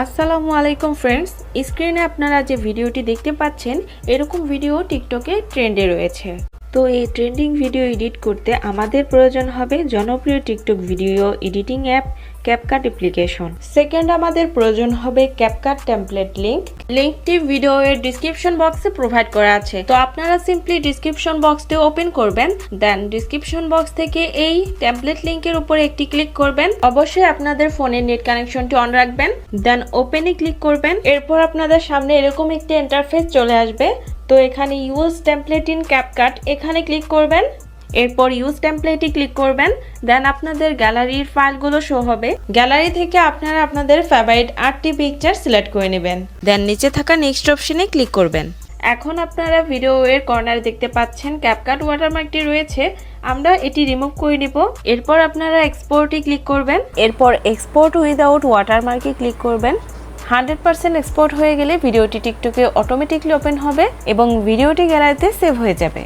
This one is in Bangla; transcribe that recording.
আসসালামু আলাইকুম ফ্রেন্ডস, স্ক্রিনে আপনারা যে ভিডিওটি দেখতে পাচ্ছেন এরকম ভিডিও টিকটকে ট্রেন্ডে রয়েছে। তো এই ট্রেন্ডিং ভিডিও এডিট করতে আমাদের প্রয়োজন হবে জনপ্রিয় TikTok video editing app CapCut application. Second আমাদের প্রয়োজন হবে ক্যাপকাট টেমপ্লেট লিঙ্কটি ভিডিওর ডিসক্রিপশন বক্সে প্রোভাইড করা আছে। তো আপনারা সিম্পলি ডিসক্রিপশন বক্সটি ওপেন করবেন, দেন ডিসক্রিপশন বক্স থেকে এই টেমপ্লেট লিঙ্কের উপরে একটি ক্লিক করবেন। অবশ্যই আপনাদের ফোনের নেট কানেকশনটি অন রাখবেন, দেন ওপেনে ক্লিক করবেন। এরপর আপনাদের সামনে এরকম একটি ইন্টারফেস চলে আসবে। তো এখানে ইউজ টেমপ্লেট ইন ক্যাপকাট এখানে ক্লিক করবেন। এরপর ইউজ টেমপ্লেটে ক্লিক করবেন, দেন আপনাদের গ্যালারির ফাইলগুলো শো হবে। গ্যালারি থেকে আপনারা আপনাদের ফেভারিট আর্টটি পিকচার সিলেক্ট করে নেবেন, দেন নিচে থাকা নেক্সট অপশনে ক্লিক করবেন। এখন আপনারা ভিডিওর কর্নারে দেখতে পাচ্ছেন ক্যাপকাট ওয়াটারমার্কটি রয়েছে, আমরা এটি রিমুভ করে নিব। এরপর আপনারা এক্সপোর্টে ক্লিক করবেন, এরপর এক্সপোর্ট উইদাউট ওয়াটারমার্কে ক্লিক করবেন। 100% এক্সপোর্ট হয়ে গেলে ভিডিওটি টিকটকে অটোমেটিকলি ওপেন হবে এবং ভিডিওটি গ্যালারিতে সেভ হয়ে যাবে।